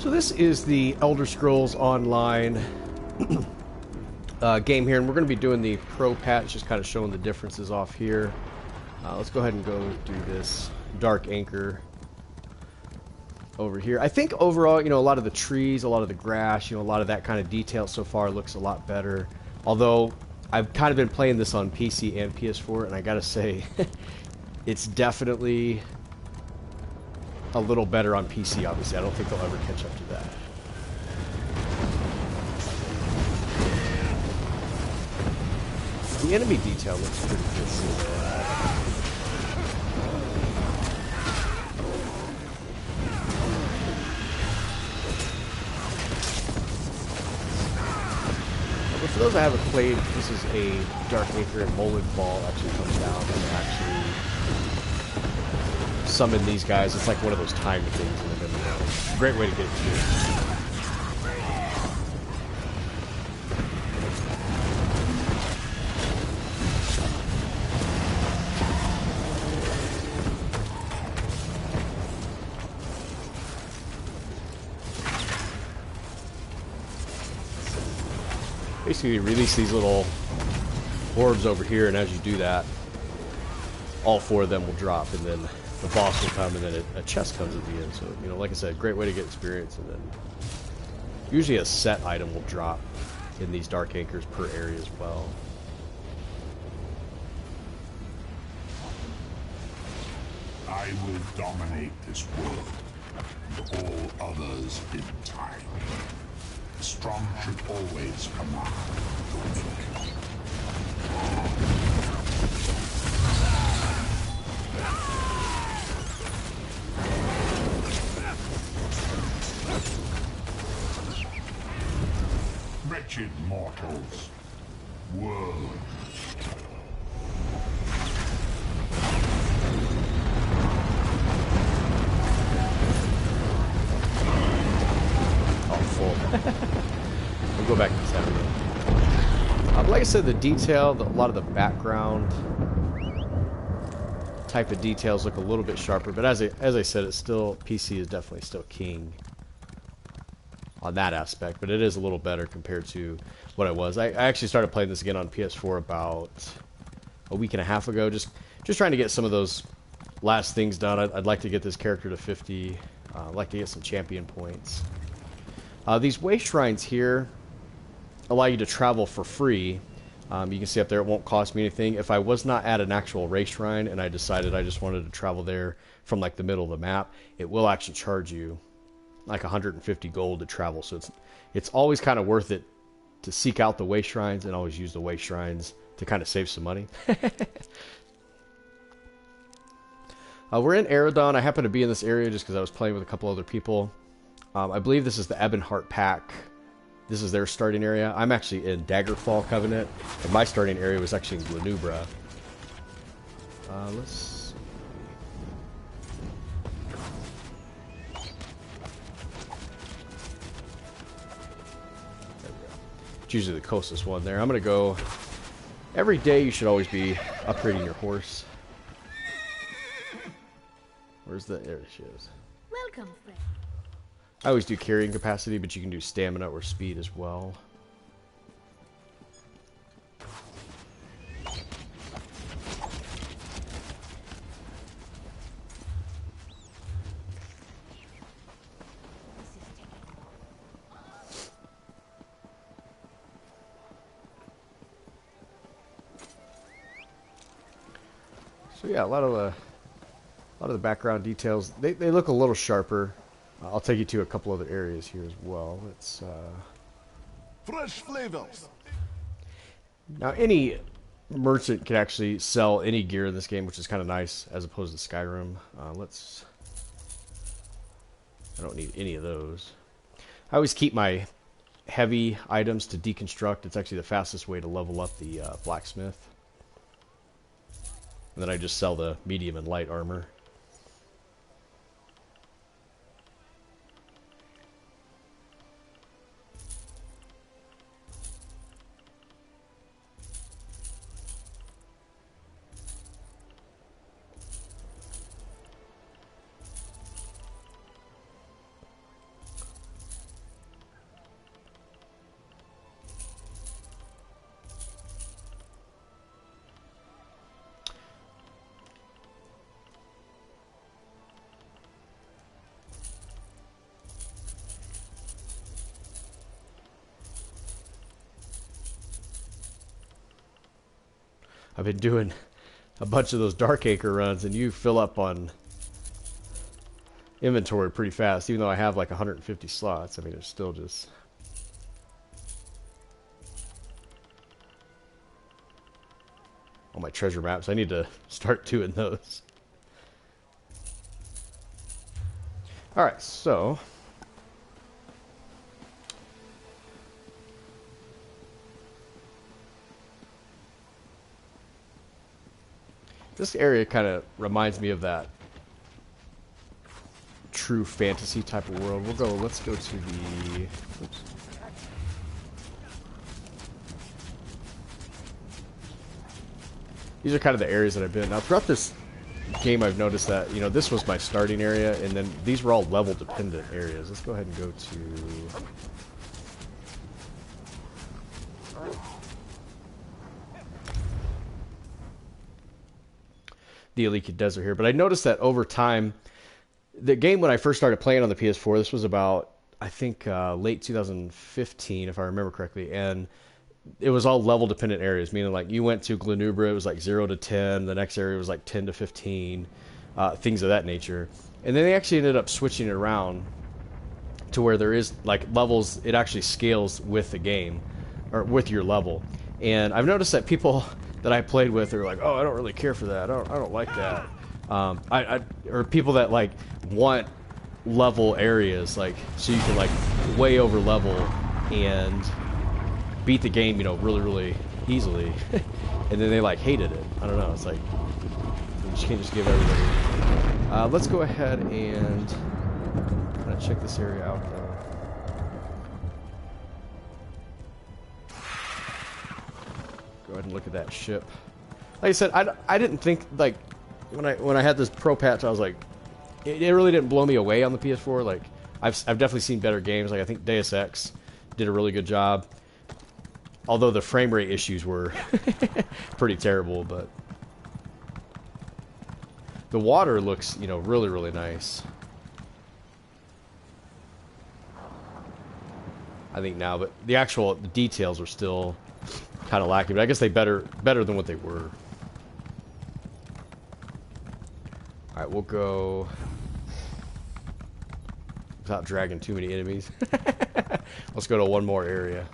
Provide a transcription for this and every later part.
So this is the Elder Scrolls Online game here, and we're going to be doing the Pro patch, just kind of showing the differences off here. Let's go ahead and go do this Dark Anchor over here. I think overall, you know, a lot of the trees, a lot of the grass, you know, a lot of that kind of detail so far looks a lot better. Although, I've kind of been playing this on PC and PS4, and I gotta say, it's definitely a little better on PC, obviously. I don't think they'll ever catch up to that. The enemy detail looks pretty good. But for those that haven't played, this is a Dark Anchor, and Molenfall actually comes down and actually summon these guys. It's like one of those timed things in the middle. Great way to get it too. Basically, you release these little orbs over here, and as you do that, all four of them will drop, and then the boss will come, and then a chest comes at the end. So, you know, like I said, great way to get experience, and then usually a set item will drop in these Dark Anchors per area as well. I will dominate this world, and all others in time. The strong should always command the weak. Wretched mortals. World. We'll go back to the center. Like I said, the detail, a lot of the background type of details look a little bit sharper, but as I said, it's still, PC is definitely still king on that aspect, but it is a little better compared to what I was. I actually started playing this again on PS4 about a week and a half ago, just trying to get some of those last things done. I'd like to get this character to 50. I'd like to get some champion points. These way shrines here allow you to travel for free. You can see up there it won't cost me anything. If I was not at an actual race shrine and I decided I just wanted to travel there from like the middle of the map, it will actually charge you like 150 gold to travel. So it's always kind of worth it to seek out the way shrines and always use the way shrines to kind of save some money. We're in Eredon. I happen to be in this area just because I was playing with a couple other people. I believe this is the Ebonheart Pack. This is their starting area. I'm actually in Daggerfall Covenant, and my starting area was actually in Glenubra. Let's see. There we go. It's usually the closest one there. I'm going to go... Every day you should always be upgrading your horse. Where's the... There she is. Welcome, friend. I always do carrying capacity, but you can do stamina or speed as well. So yeah, a lot of the background details, they look a little sharper. I'll take you to a couple other areas here as well. It's Fresh flavors. now any merchant can actually sell any gear in this game, which is kind of nice as opposed to Skyrim. I don't need any of those. I always keep my heavy items to deconstruct. It's actually the fastest way to level up the blacksmith. And then I just sell the medium and light armor. I've been doing a bunch of those Dark Acre runs, and you fill up on inventory pretty fast, even though I have like 150 slots. I mean, it's still just... all my treasure maps. I need to start doing those. Alright, so... this area kind of reminds me of that true fantasy type of world. Let's go to the... oops. These are kind of the areas that I've been. Now, throughout this game, I've noticed that, you know, this was my starting area, and then these were all level-dependent areas. Let's go ahead and go to... the Aliki Desert here. But I noticed that over time, the game when I first started playing on the PS4, this was about, I think, late 2015, if I remember correctly, and it was all level dependent areas, meaning like you went to Glenubra, it was like 0 to 10, the next area was like 10 to 15, things of that nature. And then they actually ended up switching it around to where there is like levels, it actually scales with the game, or with your level. And I've noticed that people that I played with are like, oh, I don't really care for that, I don't like that. Or people that like want level areas, like, so you can like way over level and beat the game, you know, really, really easily. And then they like hated it. I don't know. It's like you just can't just give everybody. Let's go ahead and kind of check this area out, though. Go ahead and look at that ship. Like I said, I didn't think, like, when I had this Pro patch, I was like, it really didn't blow me away on the PS4. Like, I've definitely seen better games. Like, I think Deus Ex did a really good job. Although the frame rate issues were pretty terrible, but the water looks, you know, really, really nice. I think now, but the actual details are still kind of lacking. But I guess they better than what they were. All right, we'll go without dragging too many enemies. Let's go to one more area.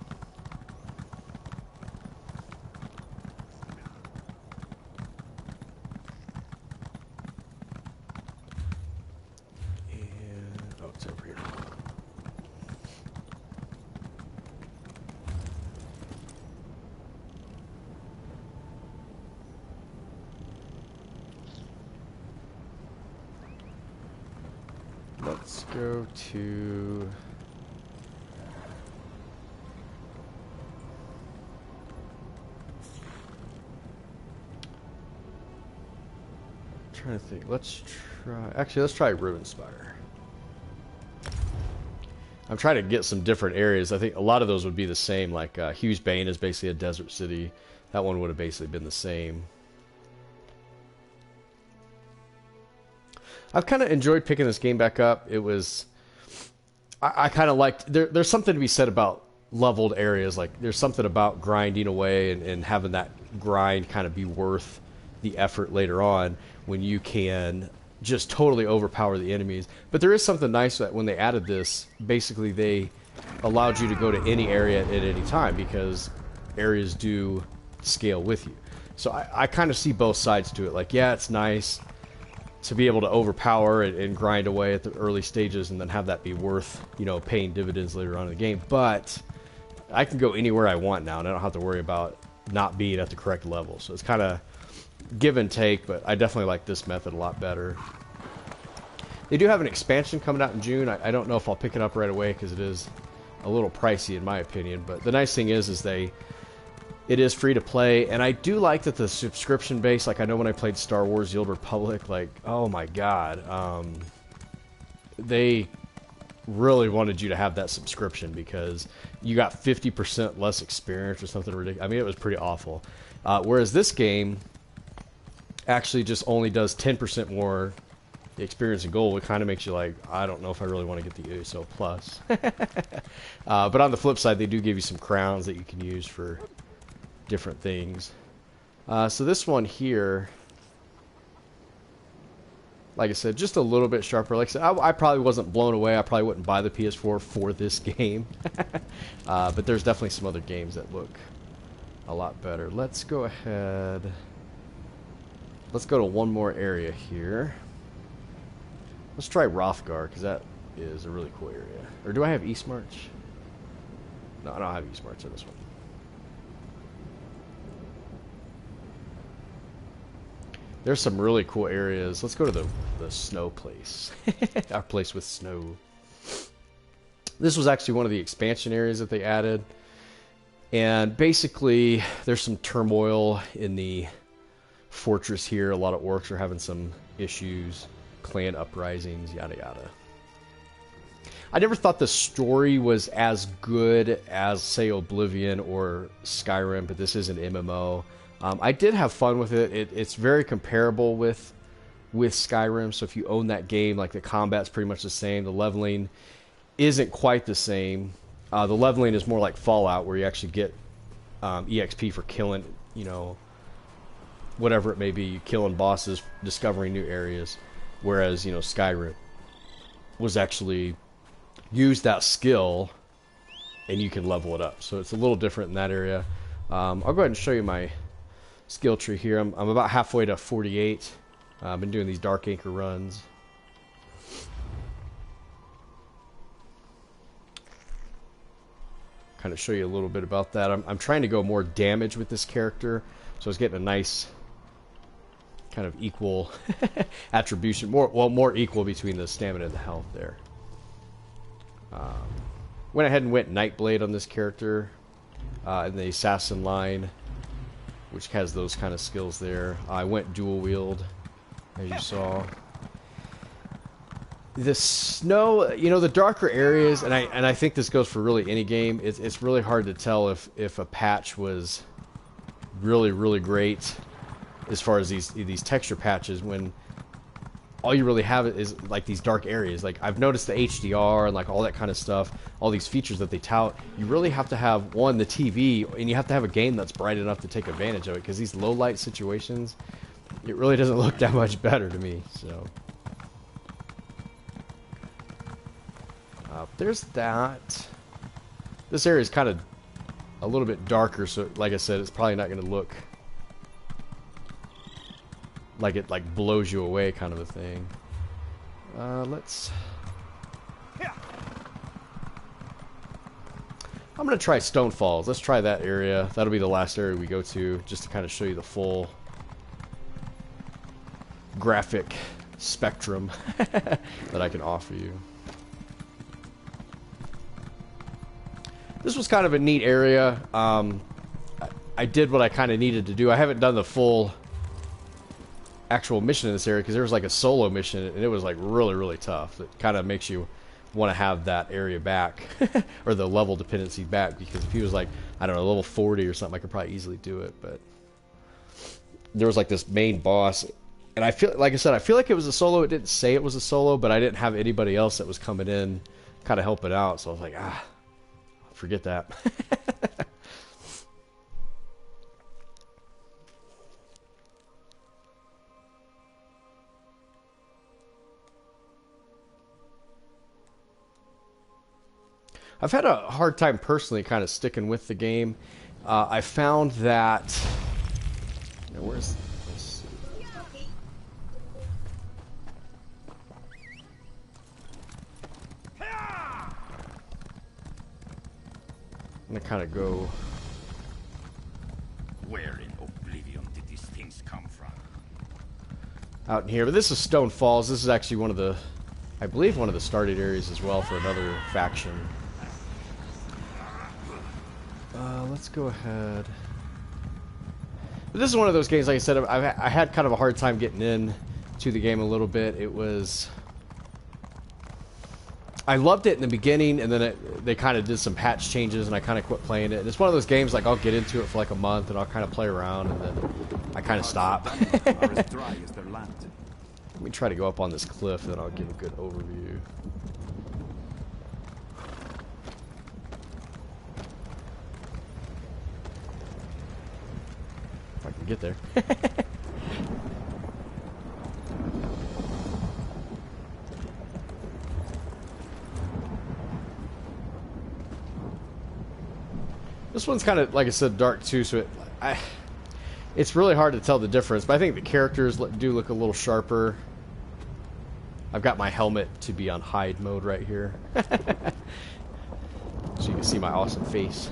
Let's go to... I'm trying to think. Let's try Ruin Spire. I'm trying to get some different areas. I think a lot of those would be the same. Like Hughes Bane is basically a desert city. That one would have basically been the same. I've kind of enjoyed picking this game back up. It was... I kind of liked... There's something to be said about leveled areas. Like, there's something about grinding away and having that grind kind of be worth the effort later on when you can just totally overpower the enemies. But there is something nice that when they added this, basically they allowed you to go to any area at any time because areas do scale with you. So I kind of see both sides to it. Like, yeah, it's nice to be able to overpower and grind away at the early stages and then have that be worth, you know, paying dividends later on in the game. But I can go anywhere I want now, and I don't have to worry about not being at the correct level. So it's kind of give and take, but I definitely like this method a lot better. They do have an expansion coming out in June. I don't know if I'll pick it up right away because it is a little pricey in my opinion. But the nice thing is it is free to play, and I do like that the subscription base, like I know when I played Star Wars The Old Republic, like, oh my god, they really wanted you to have that subscription because you got 50% less experience or something ridiculous. I mean, it was pretty awful. Whereas this game actually just only does 10% more experience and gold. It kind of makes you like, I don't know if I really want to get the ESO Plus. But on the flip side, they do give you some crowns that you can use for different things. So this one here, like I said, just a little bit sharper. Like I said, I probably wasn't blown away. I probably wouldn't buy the PS4 for this game. But there's definitely some other games that look a lot better. Let's go ahead. Let's go to one more area here. Let's try Hrothgar, because that is a really cool area. Or do I have East March? No, I don't have East March in this one. There's some really cool areas. Let's go to the snow place. Our place with snow. This was actually one of the expansion areas that they added. And basically, there's some turmoil in the fortress here. A lot of orcs are having some issues. Clan uprisings, yada yada. I never thought the story was as good as, say, Oblivion or Skyrim, but this is an MMO. I did have fun with it. It's very comparable with Skyrim, so if you own that game, like the combat's pretty much the same. The leveling isn't quite the same. The leveling is more like Fallout, where you actually get EXP for killing, you know, whatever it may be, killing bosses, discovering new areas. Whereas, you know, Skyrim was actually use that skill and you can level it up. So it's a little different in that area. I'll go ahead and show you my skill tree here. I'm about halfway to 48. I've been doing these Dark Anchor runs. Kind of show you a little bit about that. I'm trying to go more damage with this character, so I was getting a nice kind of equal attribution, more equal between the stamina and the health there. Went ahead and went Nightblade on this character in the assassin line, which has those kind of skills there. I went dual wield, as you saw. The snow, you know, the darker areas, and I think this goes for really any game. It's really hard to tell if a patch was really great as far as these texture patches when all you really have is like these dark areas. Like I've noticed the HDR and like all that kind of stuff, all these features that they tout. You really have to have one, the TV, and you have to have a game that's bright enough to take advantage of it, because these low light situations, it really doesn't look that much better to me. So there's that. This area is kind of a little bit darker, so like I said, it's probably not going to look like it like blows you away kind of a thing. Let's... I'm going to try Stone Falls. Let's try that area. That'll be the last area we go to, just to kind of show you the full graphic spectrum that I can offer you. This was kind of a neat area. I did what I kind of needed to do. I haven't done the full actual mission in this area because there was like a solo mission and it was like really tough. It kind of makes you want to have that area back or the level dependency back, because if he was like, I don't know, level 40 or something, I could probably easily do it. But there was like this main boss, and I feel like I said, I feel like it was a solo. It didn't say it was a solo, but I didn't have anybody else that was coming in kind of helping out, so I was like, forget that. I've had a hard time personally kind of sticking with the game. I found that... You know, let's see. I'm going to kind of go... Where in Oblivion did these things come from? Out in here. But this is Stone Falls. This is actually one of the... I believe one of the started areas as well for another faction. Let's go ahead. But this is one of those games, like I said, I had kind of a hard time getting in to the game a little bit. It was... I loved it in the beginning, and then they kind of did some patch changes, and I kind of quit playing it. And it's one of those games, like, I'll get into it for like a month, and I'll kind of play around, and then I kind of stop. Let me try to go up on this cliff, and then I'll give a good overview. If I can to get there. This one's kind of, like I said, dark too, so it's really hard to tell the difference, but I think the characters do look a little sharper. I've got my helmet to be on hide mode right here. So you can see my awesome face.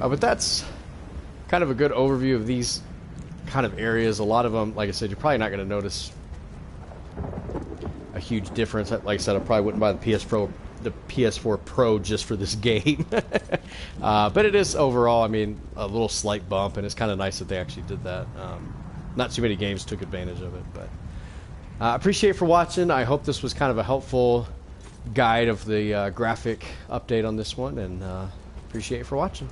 But that's kind of a good overview of these kind of areas. A lot of them, like I said, you're probably not going to notice a huge difference. Like I said, I probably wouldn't buy the PS4 Pro just for this game. But it is overall, I mean, a little slight bump, and it's kind of nice that they actually did that. Not too many games took advantage of it, but I appreciate for watching. I hope this was kind of a helpful guide of the graphic update on this one, and appreciate for watching.